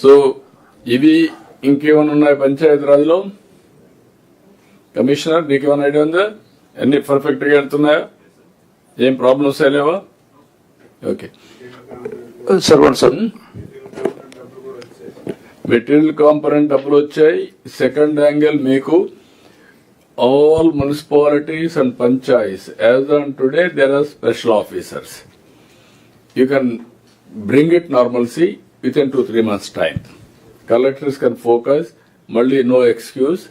So ఇవి ఇంకేమైనా ఉన్నాయి పంచాయతీరాజ్లో? కమిషనర్ నీకేమైనా ఐడియా ఉందా? అన్ని పర్ఫెక్ట్ గా వెళ్తున్నాయా? ఏం ప్రాబ్లమ్స్ లేవా? ఓకే సార్ మెటీరియల్ కాంపనెంట్ డబ్బులు వచ్చాయి. సెకండ్ యాంగిల్ మీకు all municipalities and panchayat as on today there are special officers. You can bring it normalcy within 2-3 months time. Collectors can focus. మళ్ళీ no excuse.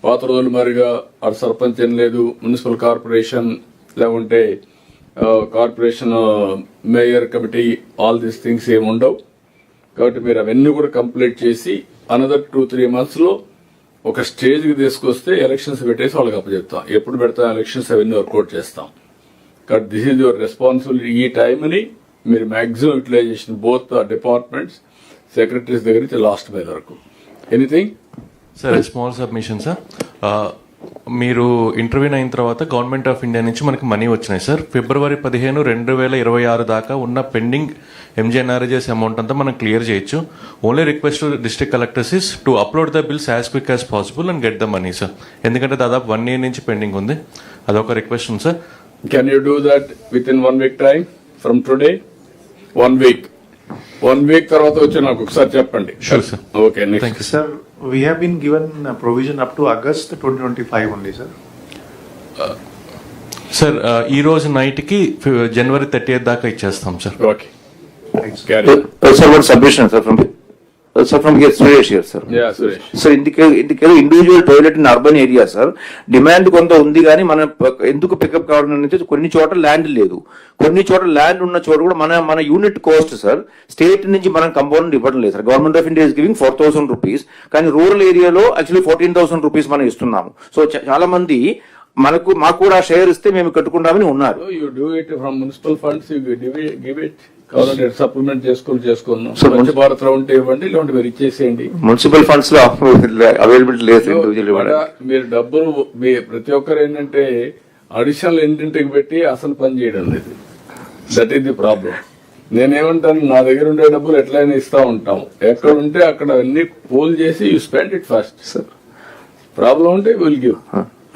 పాత రోజులు మరిగా ఆ సర్పంచ్ ఏం లేదు, మున్సిపల్ కార్పొరేషన్ లేకుంటే corporation mayor committee all these things ఏమి ఉండవు. కాబట్టి మీరు అవన్నీ కూడా కంప్లీట్ చేసి అనదర్ 2-3 months లో ఒక స్టేజ్ కి తీసుకొస్తే ఎలక్షన్స్ పెట్టేసి వాళ్ళకి అప్పచెప్తాం. ఎప్పుడు పెడతాం ఎలక్షన్స్ అవన్నీ వర్కౌట్ చేస్తాం. కాబట్టి దిస్ ఈజ్ యువర్ రెస్పాన్సిబిలిటీ. ఈ టైంని మీరు maximum utilization both departments secretaries దగ్గర నుంచి లాస్ట్ మైల్ వరకు. Anything sir? Small submission sir. మీరు ఇంటర్వ్యూ అయిన తర్వాత గవర్నమెంట్ ఆఫ్ ఇండియా నుంచి మనకి మనీ వచ్చినాయి సార్. February 15, 2026 దాకా ఉన్న పెండింగ్ ఎంజీఎన్ఆర్జీఎస్ అమౌంట్ అంతా మనం క్లియర్ చేయొచ్చు. Only request to district collectors is to upload the bills as quick as possible and get the money sir. ఎందుకంటే దాదాపు 1 year నుంచి పెండింగ్ ఉంది. అదొక రిక్వెస్ట్ ఉంది sir. Can you do that with in 1 week time from today? 1 week తర్వాత వచ్చి నాకు ఒకసారి చెప్పండి. Sure, sir. Okay, next. Sir, we have been given provision up to August 2025 only, sir. Sir ఈ రోజు నైట్ కి January 30th దాకా ఇచ్చేస్తాం sir. Okay, Thanks. carry on. sir, one submission, sir, from here, Suresh here, sir. Yeah, Suresh. Sir, individual toilet in urban area sir demand కొంత ఉంది, కానీ మన ఎందుకు పికప్ కావాలంటే కొన్ని చోట్ల ల్యాండ్ లేదు, కొన్ని చోట్ల ల్యాండ్ ఉన్న చోట కూడా మన యూనిట్ కాస్ట్ సార్ స్టేట్ నుంచి మనం కంపౌండ్ ఇవ్వడం లేదు sir. Government of India is giving 4,000 rupees, కానీ రూరల్ ఏరియాలో యాక్చువల్లీ 14,000 rupees మనం ఇస్తున్నాము. సో చాలా మంది మాకు కూడా షేర్ ఇస్తే మేము కట్టుకుంటామని ఉన్నారు. You do it from municipal funds, you give it. కావాలంటే సప్లిమెంట్ చేసుకున్నాం. Sir, స్వచ్ఛ భారత్ లో ఉంటే ఇవ్వండి, లేదంటే మీరు ఇచ్చేసేయండి. మున్సిపల్ ఫండ్స్ లో అవైలబిలిటీ లేదు. మీరు డబ్బులు ప్రతి ఒక్కరు ఏంటంటే అడిషనల్ ఇంటింటికి పెట్టి అసలు పని చేయడం లేదు. That is the problem. నేనేమంటాను, నా దగ్గర ఉండే డబ్బులు ఎట్లయినా ఇస్తా ఉంటాం. ఎక్కడ ఉంటే అక్కడ అన్ని పూల్ చేసి you spend it first. Sir problem ఉంటే విల్ గివ్.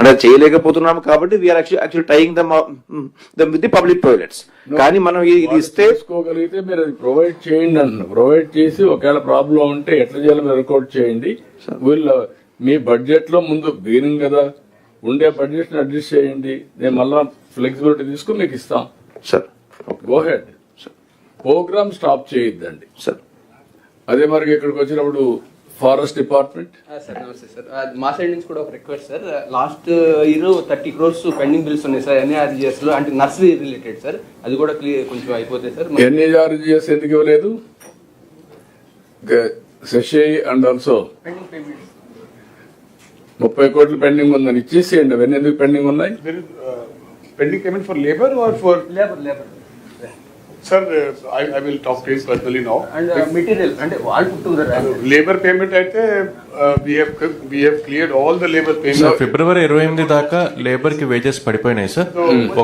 అంటే చేయలేకపోతున్నాము కాబట్టి we are actually tying them with the public toilets. కానీ మనం ఇది ఇస్తే తీసుకోగలిగితే మీరు అది ప్రొవైడ్ చేయండి అన్న. ప్రొవైడ్ చేసి ఒకవేళ ప్రాబ్లం ఉంటే ఎట్లా చేయాలో మీరు వర్కౌట్ చేయండి. వీళ్ళు మీ బడ్జెట్ లో ముందు బిగినింగ్ కదా, ఉండే బడ్జెట్ ని అడ్జస్ట్ చేయండి. నేను మళ్ళా ఫ్లెక్సిబిలిటీ తీసుకుని మీకు ఇస్తాం. Sir go ahead. Program stop చేయొద్దండి. సార్ అదే మరి ఇక్కడికి వచ్చినప్పుడు ఫారెస్ట్ డిపార్ట్మెంట్. సార్ నమస్తే సార్. మా సైడ్ నుంచి కూడా ఒక request sir. Last year 30 crores pending bills ఉన్నాయి సార్ ఎన్ఏఆర్జీఎస్ లో, అంటే నర్సరీ రిలేటెడ్ సార్. అది కూడా క్లియర్ కొంచెం అయిపోతాయి సార్. ఎన్ఏఆర్జీఎస్ ఎందుకు ఇవ్వలేదు? Shashi and also pending payments 30 crores pending ఉందని ఇచ్చేసేయండి. అవన్నీ ఎందుకు పెండింగ్ ఉన్నాయి? There is pending payment for labor or for labour sir? I will talk to him personally now. And material అంటే వాళ్ళు పుట్టుకున్నారు. Labor payment అయితే we have cleared all the labor sir payment. February 28 దాకా labour కి wages పడిపోయినాయి sir.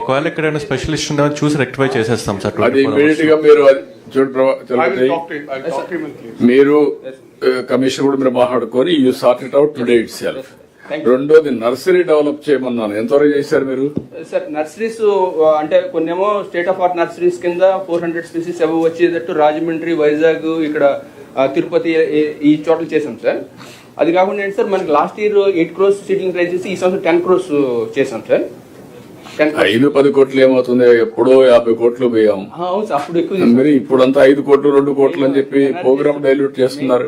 ఒకవేళ ఎక్కడైనా specialist ఉందని చూసి రెక్టిఫై చేసేస్తాం సార్. అది ఇమీడియట్ గా మీరు చూడండి. I will talk to him. I will talk to him and clear. మీరు కమిషన్ కూడా మీరు మాట్లాడుకొని you sort it out today it self. రెండోది నర్సరీ డెవలప్ చేయమన్నాను. ఎంతవరకు చేశారు మీరు? సార్ నర్సరీస్ అంటే కొన్నేమో స్టేట్ ఆఫ్ ఆర్ట్ నర్సరీస్ కింద 400 species అవి వచ్చేటట్టు రాజమండ్రి, వైజాగ్, ఇక్కడ తిరుపతి ఈ చోట్ల చేసాం సార్. అది కాకుండా ఏంటి సార్, మనకి last year 8 crores seedling try చేసి ఈ సంవత్సరం 10 crores చేసాం సార్. 5-10 కోట్లు ఏమవుతుంది? ఎప్పుడో 50 కోట్లు పోయాం. అవును సార్, అప్పుడు ఎక్కువ మరి ఇప్పుడంతా 5 కోట్లు 2 కోట్లు అని చెప్పి ప్రోగ్రామ్ డైల్యూట్ చేస్తున్నారు.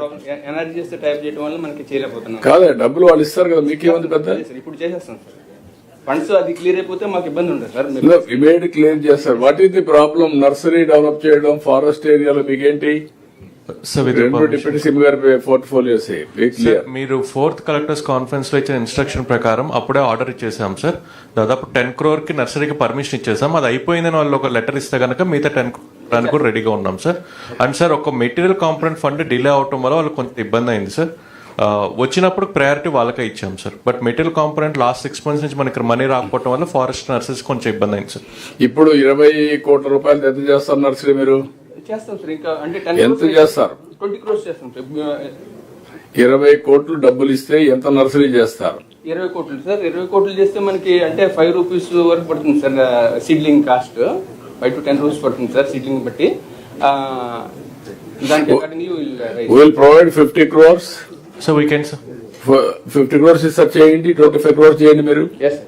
ఎనర్జీ చేస్తే టైప్ చేయడం వల్ల మనకి చేయలేకపోతున్నాం. కాదే, డబ్బులు వాళ్ళు ఇస్తారు కదా, మీకేముంది పెద్ద. ఇప్పుడు చేసేస్తాం సార్. ఫండ్స్ అది క్లియర్ అయిపోతే మాకు ఇబ్బంది ఉండదు సార్. ఇమీడియట్ క్లియర్ చేస్తారు. What is the problem? Nursery develop చేయడం ఫారెస్ట్ ఏరియాలో మీకేంటి? డిప్యూటీ సీఎం గారి పోర్ట్ఫోలియోస్ మీరు 4th కలెక్టర్స్ కాన్ఫరెన్స్ లో ఇచ్చిన ఇన్స్ట్రక్షన్ ప్రకారం అప్పుడే ఆర్డర్ ఇచ్చేసాం సార్. దాదాపు 10 crore కి నర్సరీకి పర్మిషన్ ఇచ్చేసాం. అది అయిపోయిందని వాళ్ళు ఒక లెటర్ ఇస్తే కనుక మిగతా 10 crore కూడా రెడీగా ఉన్నాం సార్. అండ్ సార్ ఒక మెటీరియల్ కాంపొనెంట్ ఫండ్ డిలే అవటం వల్ల వాళ్ళకి కొంత ఇబ్బంది అయింది సార్. వచ్చినప్పుడు ప్రయారిటీ వాళ్ళకే ఇచ్చాం sir. But material component last 6 months నుంచి మనకి మనీ రాకపోవడం వల్ల ఫారెస్ట్ నర్సరీస్ కొంచెం ఇబ్బంది అయింది సార్. ఇప్పుడు 20 కోట్ల రూపాయలు ఎంత చేస్తారు నర్సరీ మీరు? చేస్తాం సార్. ఇంకా అంటే 10 ఎంత చేస్తారు? 20 crores చేస్తాం సార్. 20 కోట్లు డబ్బులు ఇస్తే ఎంత నర్సరీ చేస్తారు? 20 కోట్లు సార్. 20 కోట్లు చేస్తే మనకి అంటే 5 రూపీస్ వరకు పడుతుంది sir seedling cost. 5 to 10 rupees పడుతుంది సార్ సీడ్లింగ్ బట్టి. దానికి accordingly will provide 50 crores. So weekend sir 50 crores ఇస్తారు చేయండి, 25 crores చేయండి మీరు. ఎస్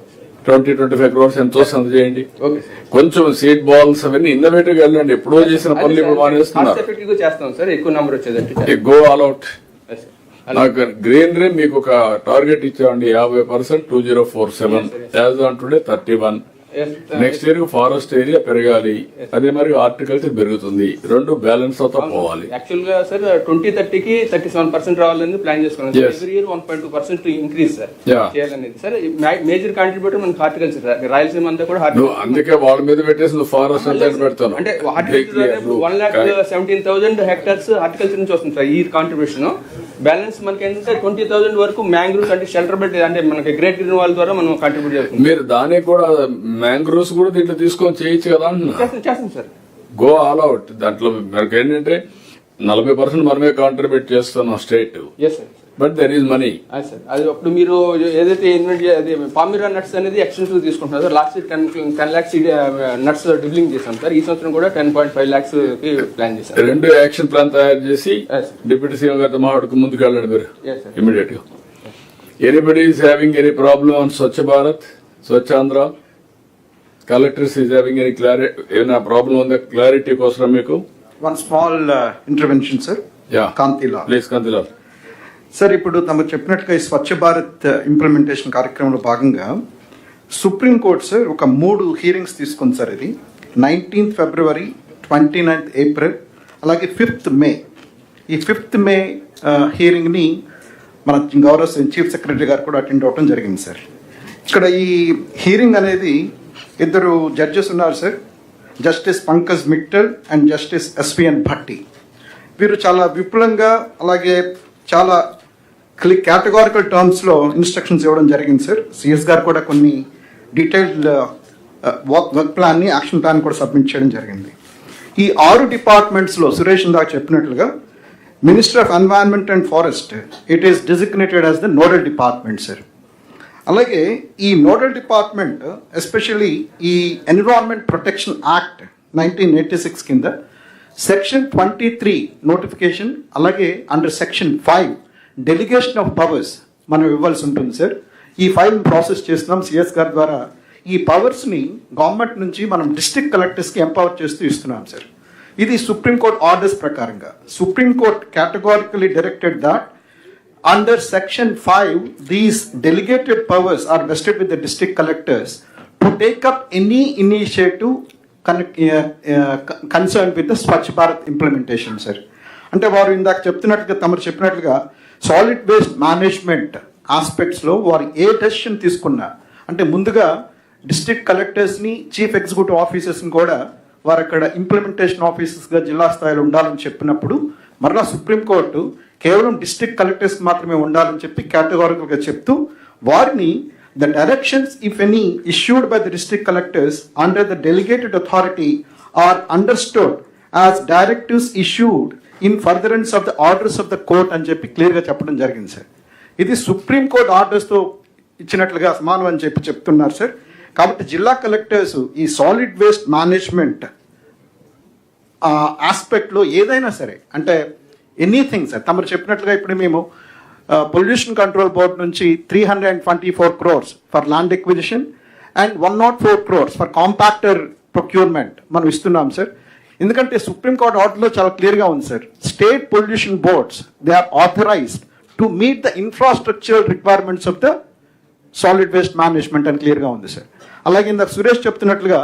25 crores ఎంతో సంత చేయండి. Okay sir. కొంచెం సీడ్ బాల్స్ అవన్నీ ఇన్నోవేటివ్ గా వెళ్ళండి. ఎప్పుడో చేసిన పనులు ఇప్పుడు కాస్ట్ మానేస్తున్నారు. ఎఫెక్టివ్ గా చేస్తాం సార్, ఎక్కువ నెంబర్ వచ్చేదంటే. Go all out. Yes, sir. నాకు గ్రీనరీ మీకు ఒక టార్గెట్ ఇచ్చామండి 50% 2047. As on today 31. Yes, sir. Next year forest area పెరగాలి, అదే మరి హార్టికల్చర్ పెరుగుతుంది. రెండు బ్యాలెన్స్ అవుతా పోవాలి. యాక్చువల్ గా సార్ 2030కి 37% రావాలని ప్లాన్ చేసుకున్నాం sir. Yes. Every year 1.2% increase sir Yeah. చేయాలనేది సార్. మేజర్ కాంట్రిబ్యూటర్ మనకి హార్టికల్చర్ సార్. రాయలసీమ అంతా కూడా నువ్వు హార్టికల్చర్. అందుకే వాళ్ళ మీద పెట్టేసి నువ్వు ఫారెస్ట్ అంతా పెడతాను. అంటే హార్టికల్చర్ 1,17,000 హెక్టార్స్ హార్టికల్చర్ నుంచి వస్తుంది సార్ ఈ కాంట్రిబ్యూషన్. బ్యాలెన్స్ మనకి ఏంటంటే 20,000 వరకు మ్యాంగ్రూవ్స్ అంటే షెల్టర్ బెడ్ అంటే మనకి గ్రేట్ గ్రీన్ వాల్ ద్వారా మనం కాంట్రిబ్యూట్ చేస్తున్నాం. మీరు దానికి కూడా మ్యాంగ్రోవ్స్ కూడా దీంట్లో తీసుకొని చేయొచ్చు కదా అంటున్నా. చేస్తాం సార్. Go all out. దాంట్లో మనకి ఏంటంటే 40% మనమే కాంట్రిబ్యూట్ చేస్తున్నాం state. Yes sir. But there is money. అది సార్ అది అప్పుడు మీరు ఏదైతే ఇన్వెంట్ అది పామిరా నట్స్ అనేది ఎక్స్టెన్సివ్ తీసుకుంటున్నారు sir. Last 10 lakhs nuts dibbling చేశాం సార్. ఈ సంవత్సరం కూడా 10.5 lakhs కి ప్లాన్ చేశాం. 2 యాక్షన్ ప్లాన్ తయారు చేసి Yes. డిప్యూటీ సీఎం గారితో మాట్లాడుకు ముందుకు వెళ్ళండి మీరు Yes, sir. ఇమీడియట్ గా. Anybody is having any problem on Swachh Bharat, Swachh Andhra? Collectors is having any clarity, ఏమైనా ప్రాబ్లం ఉందా? క్లారిటీ కోసం మీకు One small intervention, sir. Yeah Kantila. Please Kantilal. Sir ఇప్పుడు తమకు చెప్పినట్టుగా ఈ స్వచ్ఛ భారత్ ఇంప్లిమెంటేషన్ కార్యక్రమంలో భాగంగా సుప్రీంకోర్టు సార్ ఒక 3 హీరింగ్స్ తీసుకుంది సార్. ఇది 19th February, 29th April, అలాగే 5th May. ఈ 5th May హీరింగ్ని మన గౌరవ చీఫ్ సెక్రటరీ గారు కూడా అటెండ్ అవ్వడం జరిగింది సార్. ఇక్కడ ఈ హీరింగ్ అనేది 2 జడ్జెస్ ఉన్నారు sir, justice Pankaj Mittal and justice SVN Bhatti. వీరు చాలా విపులంగా అలాగే చాలా కేటగారికల్ టర్మ్స్లో ఇన్స్ట్రక్షన్స్ ఇవ్వడం జరిగింది సార్. సిఎస్ గారు కూడా కొన్ని డీటెయిల్డ్ వర్క్ ప్లాన్ని, యాక్షన్ ప్లాన్ కూడా సబ్మిట్ చేయడం జరిగింది. ఈ 6 డిపార్ట్మెంట్స్లో సురేష్ ఇందాక చెప్పినట్లుగా minister of environment and forest it is designated as the nodal department sir. అలాగే ఈ నోడల్ డిపార్ట్మెంట్ ఎస్పెషల్లీ ఈ ఎన్విరాన్మెంట్ ప్రొటెక్షన్ యాక్ట్ 1986 కింద సెక్షన్ 23 నోటిఫికేషన్, అలాగే under section 5 delegation of powers మనం ఇవ్వాల్సి ఉంటుంది సార్. ఈ ఫైల్ ప్రాసెస్ చేస్తున్నాం సిఎస్ గారి ద్వారా. ఈ పవర్స్ని గవర్నమెంట్ నుంచి మనం డిస్ట్రిక్ట్ కలెక్టర్స్కి ఎంపవర్ చేస్తూ ఇస్తున్నాం సార్. ఇది సుప్రీంకోర్టు ఆర్డర్స్ ప్రకారంగా. Supreme court categorically directed that under section 5 these delegated powers are vested with the district collectors to take up any initiative concerned with the Swachh Bharat implementation sir. అంటే వారు ఇందాక చెప్తున్నట్లుగా తమరు చెప్పినట్లుగా solid waste management ఆస్పెక్ట్స్లో వారు ఏ decision తీసుకున్నా అంటే ముందుగా district కలెక్టర్స్ని, chief executive ఆఫీసర్స్ని కూడా వారు అక్కడ ఇంప్లిమెంటేషన్ ఆఫీసర్స్గా జిల్లా స్థాయిలో ఉండాలని చెప్పినప్పుడు మరలా సుప్రీంకోర్టు కేవలం డిస్ట్రిక్ట్ కలెక్టర్స్ మాత్రమే ఉండాలని చెప్పి కేటగారికల్గా చెప్తూ వారిని the directions if any issued by the district collectors under the delegated authority are understood as directives issued in furtherance of the orders of the court అని చెప్పి క్లియర్గా చెప్పడం జరిగింది సార్. ఇది సుప్రీంకోర్టు ఆర్డర్స్తో ఇచ్చినట్లుగా సమానం అని చెప్పి చెప్తున్నారు సార్. కాబట్టి జిల్లా కలెక్టర్స్ ఈ సాలిడ్ వేస్ట్ మేనేజ్మెంట్ ఆస్పెక్ట్లో ఏదైనా సరే అంటే ఎనీథింగ్ సార్ తమరు చెప్పినట్లుగా ఇప్పుడు మేము పొల్యూషన్ కంట్రోల్ బోర్డ్ నుంచి 324 crores for land acquisition and 104 crores for compactor procurement మనం ఇస్తున్నాం సార్. ఎందుకంటే సుప్రీంకోర్టు ఆర్డర్లో చాలా క్లియర్గా ఉంది sir, state pollution boards they are authorized to meet the infrastructural requirements of the solid waste management అని క్లియర్గా ఉంది సార్. అలాగే ఇందాక సురేష్ చెప్తున్నట్లుగా